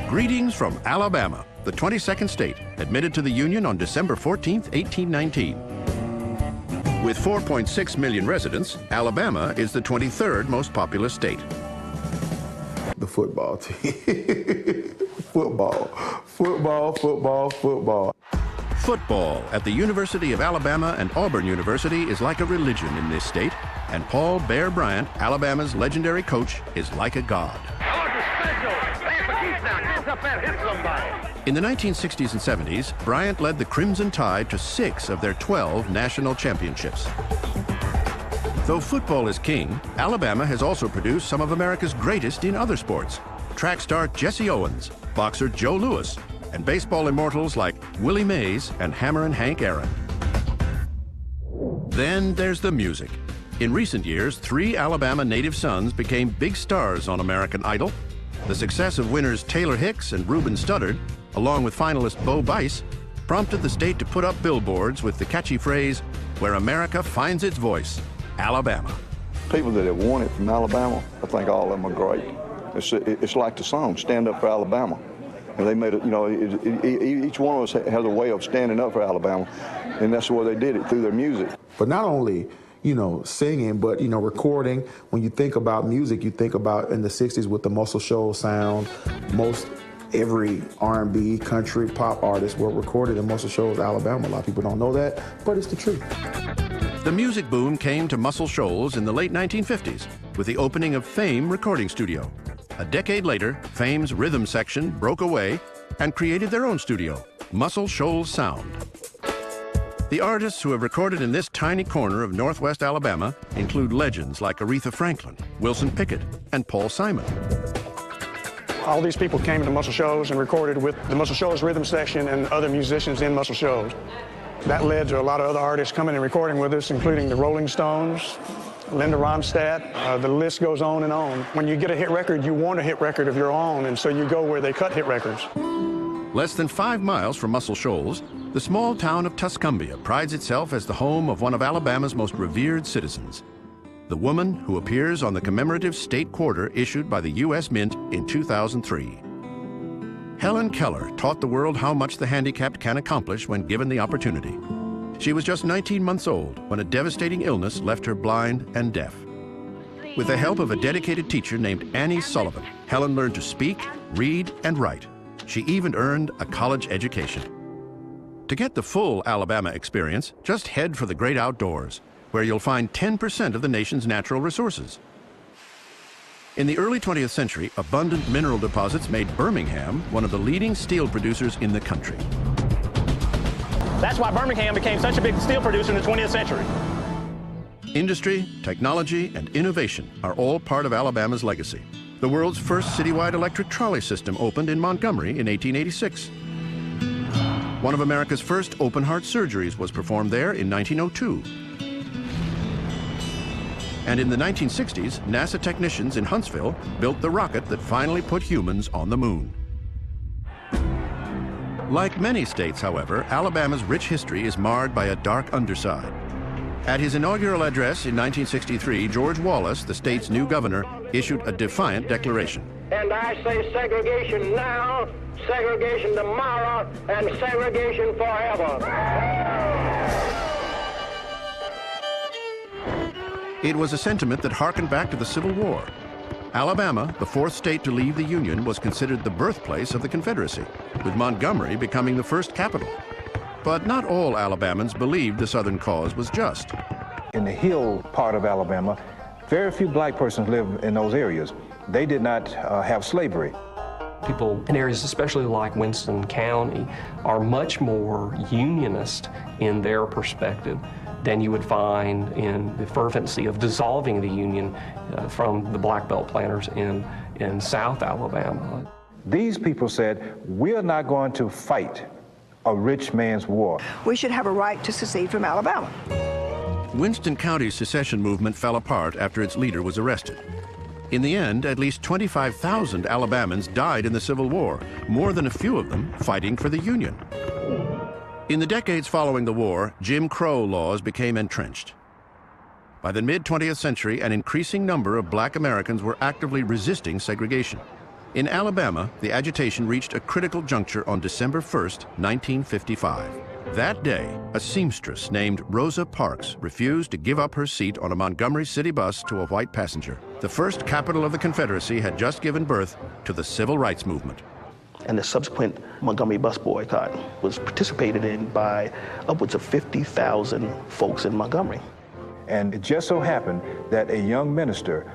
Greetings from Alabama, the 22nd state, admitted to the Union on December 14, 1819. With 4.6 million residents, Alabama is the 23rd most populous state. The football team. Football. Football at the University of Alabama and Auburn University is like a religion in this state, and Paul Bear Bryant, Alabama's legendary coach, is like a god. In the 1960s and 70s, Bryant led the Crimson Tide to 6 of their 12 national championships. Though football is king, Alabama has also produced some of America's greatest in other sports. Track star Jesse Owens, boxer Joe Louis, and baseball immortals like Willie Mays and Hammer and Hank Aaron. Then there's the music. In recent years, 3 Alabama native sons became big stars on American Idol. The success of winners Taylor Hicks and Reuben Studdard, along with finalist Bo Bice, prompted the state to put up billboards with the catchy phrase, "Where America finds its voice, Alabama." People that have won it from Alabama, I think all of them are great. It's like the song, Stand Up for Alabama. And they made it, you know, each one of us has a way of standing up for Alabama, and that's the way they did it, through their music. But not only, you know, singing, but, you know, recording. When you think about music, you think about in the 60s with the Muscle Shoals sound. Most every R&B, country, pop artists were recorded in Muscle Shoals, Alabama. A lot of people don't know that, but it's the truth. The music boom came to Muscle Shoals in the late 1950s with the opening of Fame Recording Studio. A decade later, Fame's rhythm section broke away and created their own studio, Muscle Shoals Sound. The artists who have recorded in this tiny corner of Northwest Alabama include legends like Aretha Franklin, Wilson Pickett, and Paul Simon. All these people came to Muscle Shoals and recorded with the Muscle Shoals rhythm section and other musicians in Muscle Shoals. That led to a lot of other artists coming and recording with us, including the Rolling Stones, Linda Ronstadt. The list goes on and on. When you get a hit record, you want a hit record of your own, and so you go where they cut hit records. Less than 5 miles from Muscle Shoals, the small town of Tuscumbia prides itself as the home of one of Alabama's most revered citizens, the woman who appears on the commemorative state quarter issued by the U.S. Mint in 2003. Helen Keller taught the world how much the handicapped can accomplish when given the opportunity. She was just 19 months old when a devastating illness left her blind and deaf. With the help of a dedicated teacher named Annie Sullivan, Helen learned to speak, read, and write. She even earned a college education. To get the full Alabama experience, just head for the great outdoors, where you'll find 10% of the nation's natural resources. In the early 20th century, abundant mineral deposits made Birmingham one of the leading steel producers in the country. That's why Birmingham became such a big steel producer in the 20th century. Industry, technology, and innovation are all part of Alabama's legacy. The world's first citywide electric trolley system opened in Montgomery in 1886. One of America's first open-heart surgeries was performed there in 1902. And in the 1960s, NASA technicians in Huntsville built the rocket that finally put humans on the moon. Like many states, however, Alabama's rich history is marred by a dark underside. At his inaugural address in 1963, George Wallace, the state's new governor, issued a defiant declaration. And I say segregation now, segregation tomorrow, and segregation forever. It was a sentiment that harkened back to the Civil War. Alabama, the 4th state to leave the Union, was considered the birthplace of the Confederacy, with Montgomery becoming the first capital. But not all Alabamans believed the Southern cause was just. In the hill part of Alabama, very few black persons live in those areas. They did not have slavery. People in areas especially like Winston County are much more unionist in their perspective than you would find in the fervency of dissolving the Union from the Black Belt planters in South Alabama. These people said, we're not going to fight a rich man's war. We should have a right to secede from Alabama. Winston County's secession movement fell apart after its leader was arrested. In the end, at least 25,000 Alabamans died in the Civil War, more than a few of them fighting for the Union. In the decades following the war, Jim Crow laws became entrenched. By the mid-20th century, an increasing number of black Americans were actively resisting segregation. In Alabama, the agitation reached a critical juncture on December 1st, 1955. That day, a seamstress named Rosa Parks refused to give up her seat on a Montgomery city bus to a white passenger. The first capital of the Confederacy had just given birth to the civil rights movement. And the subsequent Montgomery bus boycott was participated in by upwards of 50,000 folks in Montgomery. And it just so happened that a young minister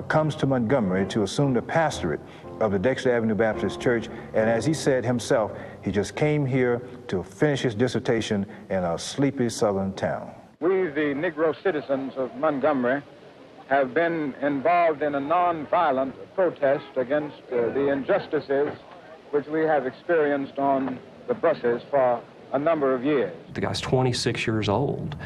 comes to Montgomery to assume the pastorate of the Dexter Avenue Baptist Church, and as he said himself, he just came here to finish his dissertation in a sleepy southern town. We, the Negro citizens of Montgomery, have been involved in a nonviolent protest against the injustices which we have experienced on the buses for a number of years. The guy's 26 years old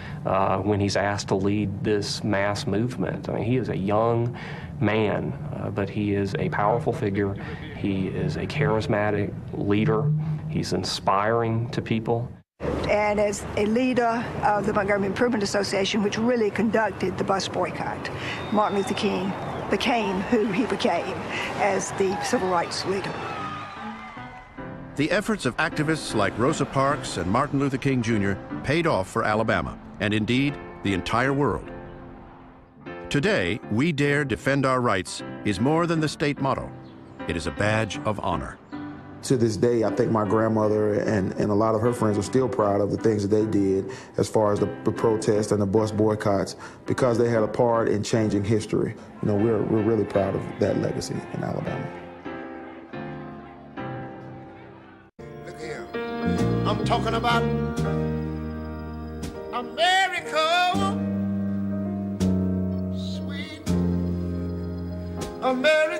when he's asked to lead this mass movement. I mean, he is a young man, but he is a powerful figure. He is a charismatic leader. He's inspiring to people. And as a leader of the Montgomery Improvement Association, which really conducted the bus boycott, Martin Luther King became who he became as the civil rights leader. The efforts of activists like Rosa Parks and Martin Luther King Jr. paid off for Alabama, and indeed, the entire world. Today, "We Dare Defend Our Rights" is more than the state motto. It is a badge of honor. To this day, I think my grandmother and a lot of her friends are still proud of the things that they did as far as the protests and the bus boycotts, because they had a part in changing history. You know, we're really proud of that legacy in Alabama. Look here, I'm talking about America, sweet America.